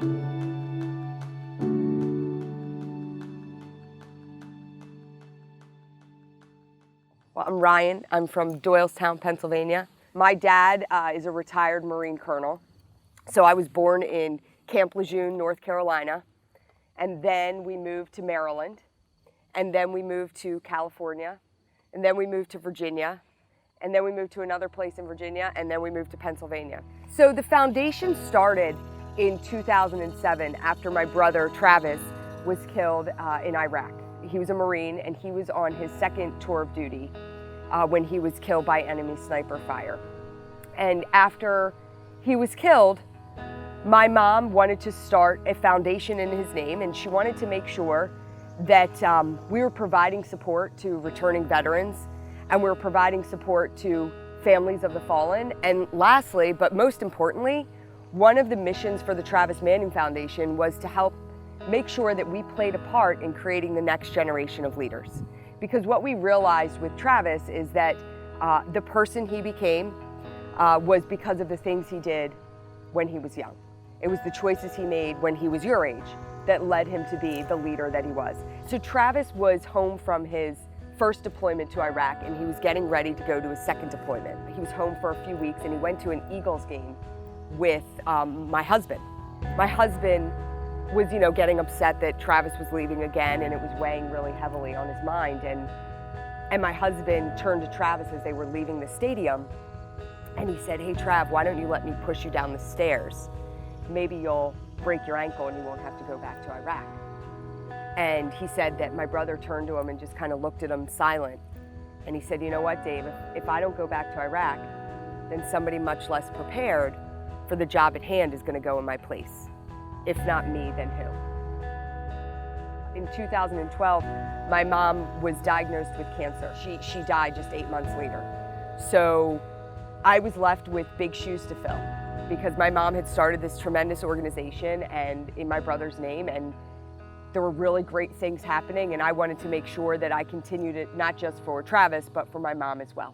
Well, I'm Ryan. I'm from Doylestown, Pennsylvania. My dad is a retired Marine colonel. So I was born in Camp Lejeune, North Carolina, and then we moved to Maryland, and then we moved to California, and then we moved to Virginia, and then we moved to another place in Virginia, and then we moved to Pennsylvania. So the foundation started in 2007 after my brother Travis was killed in Iraq. He was a Marine, and he was on his second tour of duty when he was killed by enemy sniper fire. And after he was killed, my mom wanted to start a foundation in his name, and she wanted to make sure that we were providing support to returning veterans, and we were providing support to families of the fallen. And lastly, but most importantly, one of the missions for the Travis Manion Foundation was to help make sure that we played a part in creating the next generation of leaders. Because what we realized with Travis is that the person he became was because of the things he did when he was young. It was the choices he made when he was your age that led him to be the leader that he was. So Travis was home from his first deployment to Iraq, and he was getting ready to go to his second deployment. He was home for a few weeks, and he went to an Eagles game with my husband. My husband was, getting upset that Travis was leaving again, and it was weighing really heavily on his mind. And my husband turned to Travis as they were leaving the stadium, and he said, "Hey, Trav, why don't you let me push you down the stairs? Maybe you'll break your ankle and you won't have to go back to Iraq." And he said that my brother turned to him and just kind of looked at him silent. And he said, "You know what, Dave, if I don't go back to Iraq, then somebody much less prepared for the job at hand is going to go in my place. If not me, then who?" In 2012, my mom was diagnosed with cancer. She died just 8 months later. So I was left with big shoes to fill because my mom had started this tremendous organization and in my brother's name, and there were really great things happening, and I wanted to make sure that I continued it not just for Travis, but for my mom as well.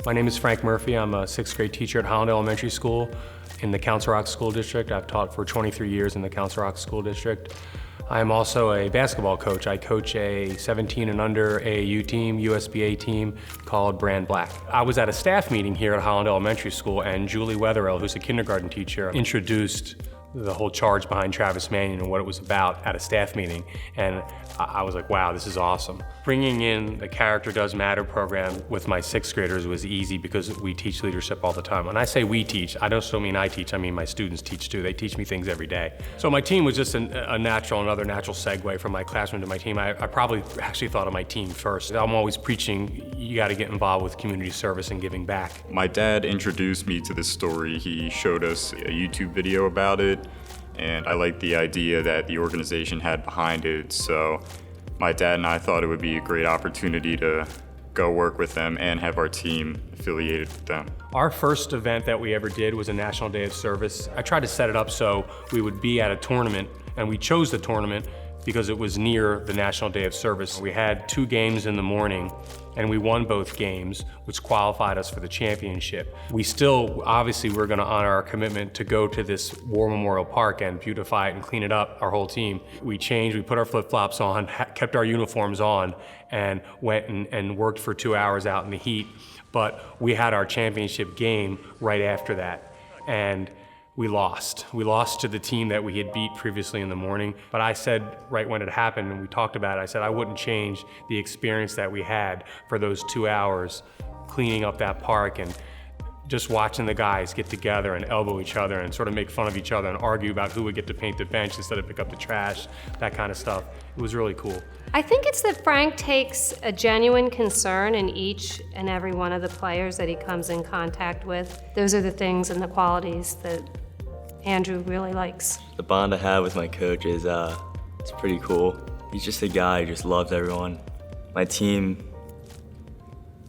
My name is Frank Murphy. I'm a 6th grade teacher at Holland Elementary School in the Council Rock School District. I've taught for 23 years in the Council Rock School District. I am also a basketball coach. I coach a 17 and under AAU team, USBA team called Brand Black. I was at a staff meeting here at Holland Elementary School, and Julie Wetherill, who's a kindergarten teacher, introduced the whole charge behind Travis Manion and what it was about at a staff meeting. And I was like, wow, this is awesome. Bringing in the Character Does Matter program with my 6th graders was easy because we teach leadership all the time. When I say we teach, I don't mean I teach, I mean my students teach too. They teach me things every day. So my team was just another natural segue from my classroom to my team. I probably actually thought of my team first. I'm always preaching, you gotta get involved with community service and giving back. My dad introduced me to this story. He showed us a YouTube video about it, and I liked the idea that the organization had behind it. So my dad and I thought it would be a great opportunity to go work with them and have our team affiliated with them. Our first event that we ever did was a National Day of Service. I tried to set it up so we would be at a tournament, and we chose the tournament because it was near the National Day of Service. We had 2 games in the morning, and we won both games, which qualified us for the championship. We still, obviously, we're gonna honor our commitment to go to this War Memorial Park and beautify it and clean it up, our whole team. We changed, we put our flip-flops on, kept our uniforms on, and went and worked for 2 hours out in the heat. But we had our championship game right after that. And we lost. We lost to the team that we had beat previously in the morning. But I said right when it happened and we talked about it, I said I wouldn't change the experience that we had for those 2 hours cleaning up that park and just watching the guys get together and elbow each other and sort of make fun of each other and argue about who would get to paint the bench instead of pick up the trash, that kind of stuff. It was really cool. I think it's that Frank takes a genuine concern in each and every one of the players that he comes in contact with. Those are the things and the qualities that Andrew really likes. The bond I have with my coach is it's pretty cool. He's just a guy who just loves everyone. My team,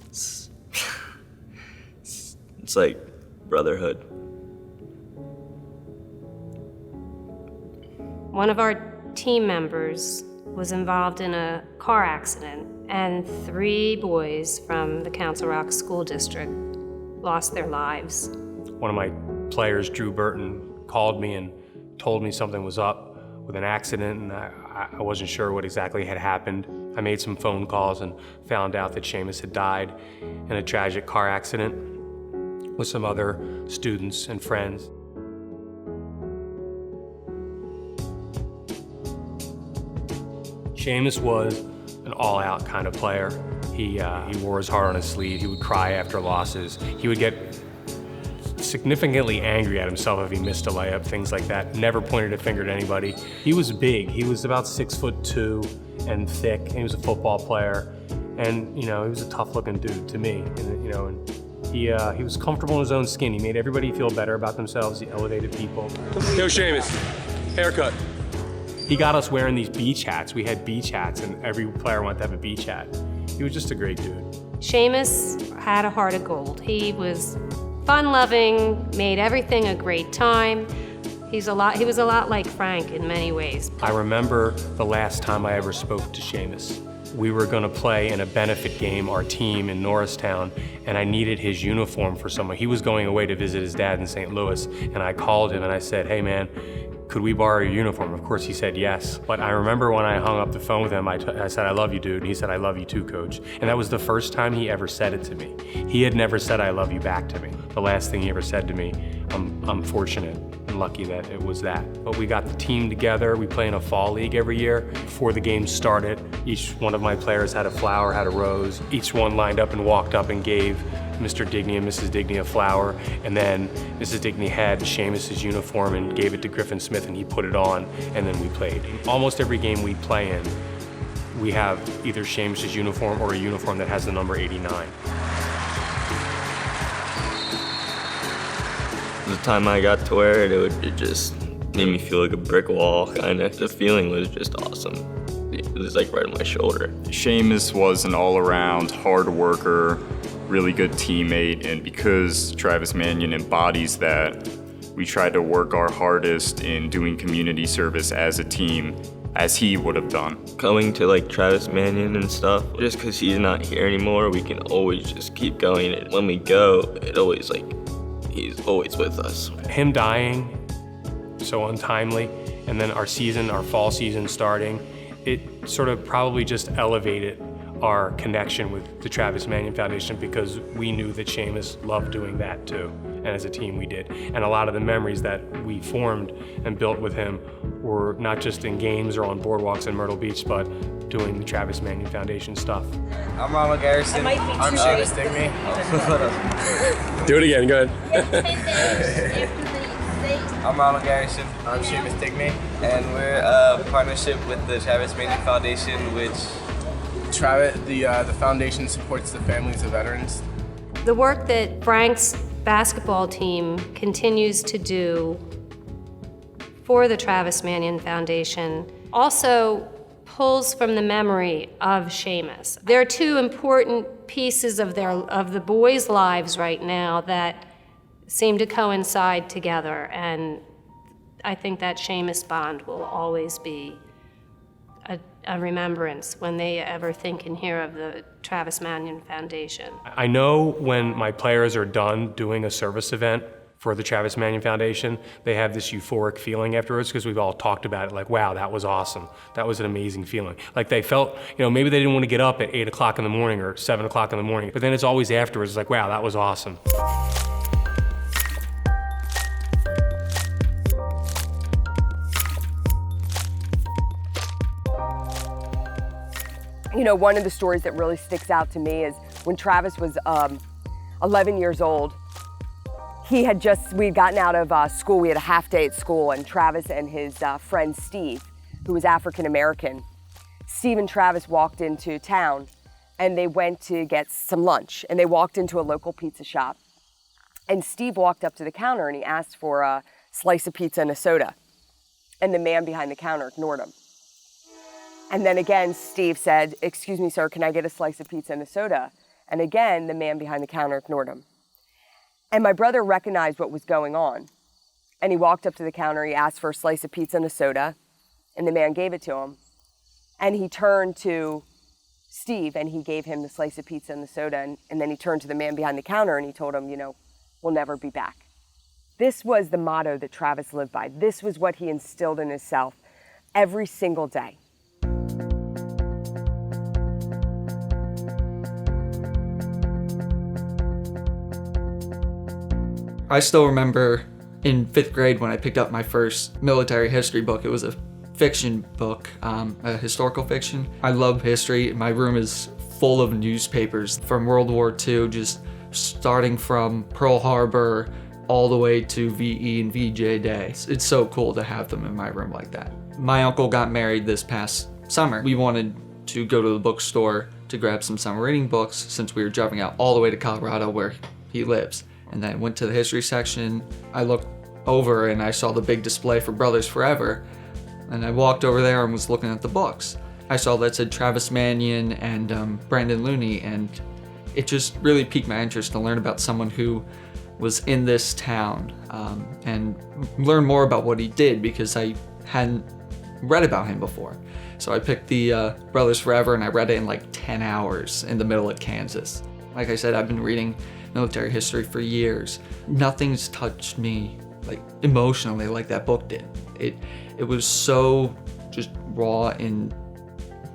it's It's like brotherhood. One of our team members was involved in a car accident, and 3 boys from the Council Rock School District lost their lives. One of my players, Drew Burton, called me and told me something was up with an accident, and I wasn't sure what exactly had happened. I made some phone calls and found out that Seamus had died in a tragic car accident with some other students and friends. Seamus was an all-out kind of player. He wore his heart on his sleeve. He would cry after losses. He would get significantly angry at himself if he missed a layup, things like that. Never pointed a finger at anybody. He was big. He was about 6'2" and thick. And he was a football player, and he was a tough-looking dude to me. And he was comfortable in his own skin. He made everybody feel better about themselves. He elevated people. Yo, Seamus, haircut. He got us wearing these beach hats. We had beach hats, and every player wanted to have a beach hat. He was just a great dude. Seamus had a heart of gold. He was fun-loving, made everything a great time. He was a lot like Frank in many ways. I remember the last time I ever spoke to Seamus. We were gonna play in a benefit game, our team in Norristown, and I needed his uniform for someone. He was going away to visit his dad in St. Louis, and I called him and I said, hey man, could we borrow your uniform? Of course he said yes. But I remember when I hung up the phone with him, I said, I love you, dude. And he said, I love you too, coach. And that was the first time he ever said it to me. He had never said, I love you back to me. The last thing he ever said to me, I'm fortunate and lucky that it was that. But we got the team together. We play in a fall league every year. Before the game started, each one of my players had a flower, had a rose. Each one lined up and walked up and gave Mr. Digney and Mrs. Digney a flower, and then Mrs. Digney had Seamus's uniform and gave it to Griffin Smith, and he put it on, and then we played. In almost every game we play in, we have either Seamus's uniform or a uniform that has the number 89. The time I got to wear it, it just made me feel like a brick wall, kind of. The feeling was just awesome. It was like right on my shoulder. Seamus was an all-around hard worker, really good teammate, and because Travis Manion embodies that, we tried to work our hardest in doing community service as a team, as he would have done. Coming to like Travis Manion and stuff, just because he's not here anymore, we can always just keep going. And when we go, it always he's always with us. Him dying so untimely, and then our fall season starting, it sort of probably just elevated our connection with the Travis Manion Foundation because we knew that Seamus loved doing that too. And as a team we did. And a lot of the memories that we formed and built with him were not just in games or on boardwalks in Myrtle Beach, but doing the Travis Manion Foundation stuff. I'm Ronald Garrison. I'm Seamus Digney. Do it again, go ahead. I'm Ronald Garrison. I'm Seamus Digney. And we're a partnership with the Travis Manion Foundation, which the foundation supports the families of veterans. The work that Frank's basketball team continues to do for the Travis Manion Foundation also pulls from the memory of Seamus. There are 2 important pieces of the boys' lives right now that seem to coincide together, and I think that Seamus bond will always be a remembrance when they ever think and hear of the Travis Manion Foundation. I know when my players are done doing a service event for the Travis Manion Foundation, they have this euphoric feeling afterwards because we've all talked about it, like, wow, that was awesome. That was an amazing feeling. Like they felt, maybe they didn't want to get up at 8 o'clock in the morning or 7 o'clock in the morning, but then it's always afterwards, it's like, wow, that was awesome. One of the stories that really sticks out to me is when Travis was 11 years old. We'd gotten out of school, we had a half day at school, and Travis and his friend Steve, who was African American, Steve and Travis walked into town and they went to get some lunch, and they walked into a local pizza shop. And Steve walked up to the counter and he asked for a slice of pizza and a soda. And the man behind the counter ignored him. And then again, Steve said, excuse me, sir, can I get a slice of pizza and a soda? And again, the man behind the counter ignored him. And my brother recognized what was going on. And he walked up to the counter, he asked for a slice of pizza and a soda, and the man gave it to him. And he turned to Steve and he gave him the slice of pizza and the soda, and then he turned to the man behind the counter and he told him, we'll never be back. This was the motto that Travis lived by. This was what he instilled in himself every single day. I still remember in 5th grade when I picked up my first military history book. It was a fiction book, a historical fiction. I love history. My room is full of newspapers from World War II, just starting from Pearl Harbor all the way to VE and VJ Day. It's so cool to have them in my room like that. My uncle got married this past summer. We wanted to go to the bookstore to grab some summer reading books since we were driving out all the way to Colorado where he lives. And then I went to the history section. I looked over and I saw the big display for Brothers Forever. And I walked over there and was looking at the books. I saw that said Travis Manion and Brandon Looney, and it just really piqued my interest to learn about someone who was in this town and learn more about what he did, because I hadn't read about him before. So I picked the Brothers Forever and I read it in like 10 hours in the middle of Kansas. Like I said, I've been reading military history for years. Nothing's touched me like emotionally like that book did. It was so just raw, and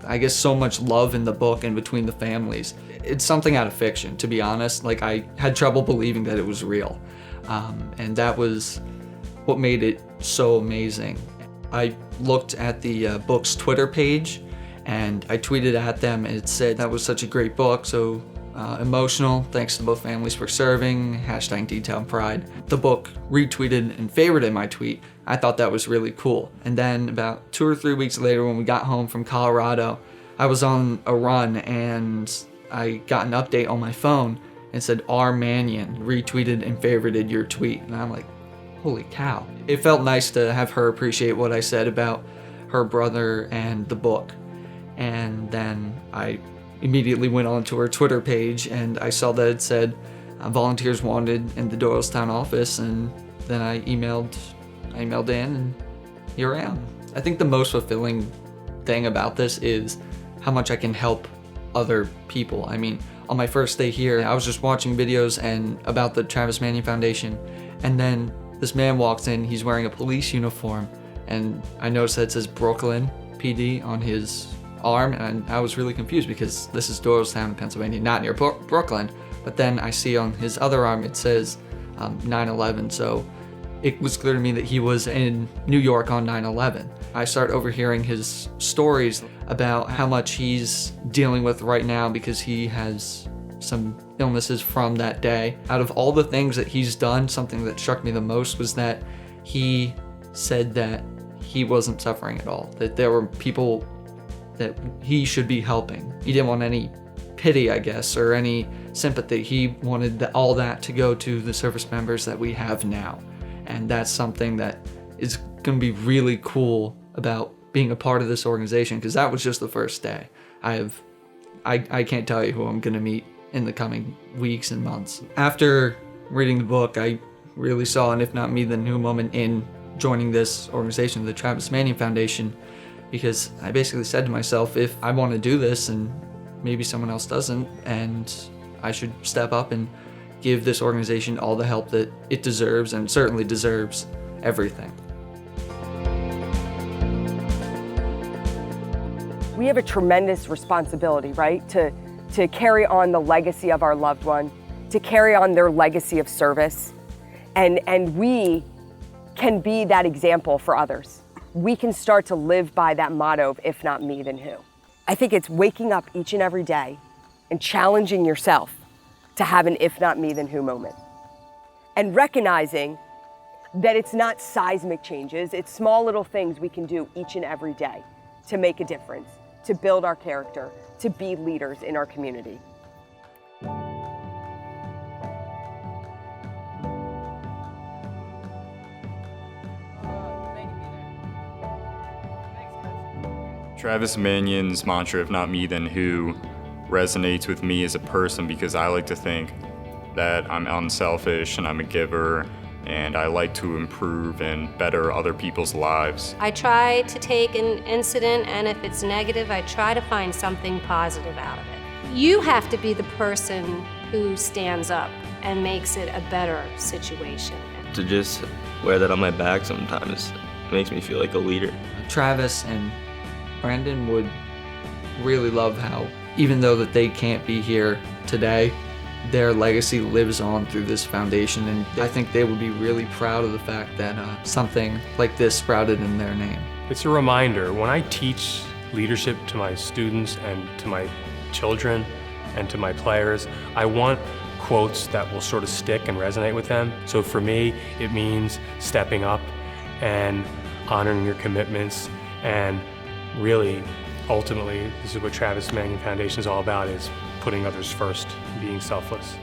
I guess so much love in the book and between the families. It's something out of fiction, to be honest. Like, I had trouble believing that it was real. And that was what made it so amazing. I looked at the book's Twitter page and I tweeted at them, and it said, "That was such a great book, so emotional. Thanks to both families for serving. Hashtag Detail and Pride." The book retweeted and favorited my tweet. I thought that was really cool. And then about 2 or 3 weeks later, when we got home from Colorado, I was on a run and I got an update on my phone and said, "R. Manion retweeted and favorited your tweet." And I'm like, holy cow. It felt nice to have her appreciate what I said about her brother and the book. And then I immediately went onto her Twitter page and I saw that it said volunteers wanted in the Doylestown office, and then I emailed in, and here I am. I think the most fulfilling thing about this is how much I can help other people. I mean, on my first day here, I was just watching videos and about the Travis Manion Foundation, and then this man walks in, he's wearing a police uniform, and I noticed that it says Brooklyn PD on his arm, and I was really confused because this is Doylestown, Pennsylvania, not near Brooklyn. But then I see on his other arm it says 9/11, so it was clear to me that he was in New York on 9/11. I start overhearing his stories about how much he's dealing with right now because he has some illnesses from that day. Out of all the things that he's done, something that struck me the most was that he said that he wasn't suffering at all, that there were people that he should be helping. He didn't want any pity, I guess, or any sympathy. He wanted all that to go to the service members that we have now. And that's something that is going to be really cool about being a part of this organization, because that was just the first day. I can't tell you who I'm going to meet in the coming weeks and months. After reading the book, I really saw an if not me then who moment in joining this organization, the Travis Manion Foundation, because I basically said to myself, if I want to do this and maybe someone else doesn't, and I should step up and give this organization all the help that it deserves, and certainly deserves everything. We have a tremendous responsibility, right? To carry on the legacy of our loved one, to carry on their legacy of service. And we can be that example for others. We can start to live by that motto of if not me, then who? I think it's waking up each and every day and challenging yourself to have an if not me, then who moment. And recognizing that it's not seismic changes, it's small little things we can do each and every day to make a difference, to build our character, to be leaders in our community. Travis Manion's mantra, if not me, then who, resonates with me as a person, because I like to think that I'm unselfish and I'm a giver, and I like to improve and better other people's lives. I try to take an incident, and if it's negative, I try to find something positive out of it. You have to be the person who stands up and makes it a better situation. To just wear that on my back sometimes makes me feel like a leader. Travis and Brandon would really love how, even though that they can't be here today, their legacy lives on through this foundation, and I think they would be really proud of the fact that something like this sprouted in their name. It's a reminder, when I teach leadership to my students and to my children and to my players, I want quotes that will sort of stick and resonate with them. So for me, it means stepping up and honoring your commitments, and really, ultimately, this is what Travis Manion Foundation is all about, is putting others first, being selfless.